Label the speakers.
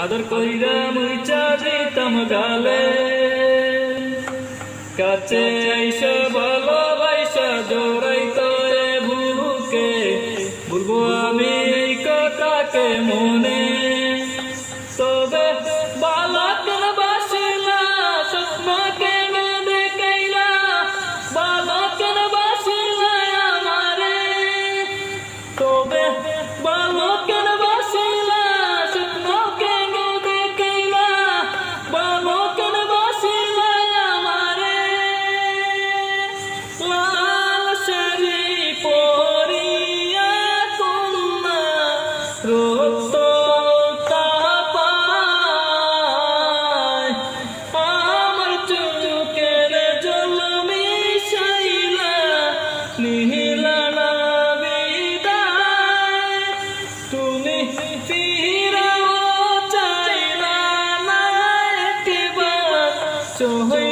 Speaker 1: আদর কইরা মুইচা দিতাম গালে কাছে আইসা ভালোবাসা জড়াইতো এ বুকে বলবো আমি এই কথাকে মনে তবে বালক বাসিলা স্বপ্ন কেন দেখাইলা বালক বাসিলা আমারে তবে বালক বাসিলা স্বপ্ন কেন দেখাইলা বালক বাসিলা আমারে লাল শাড়ি পরিয়া কন্যা রক্ত So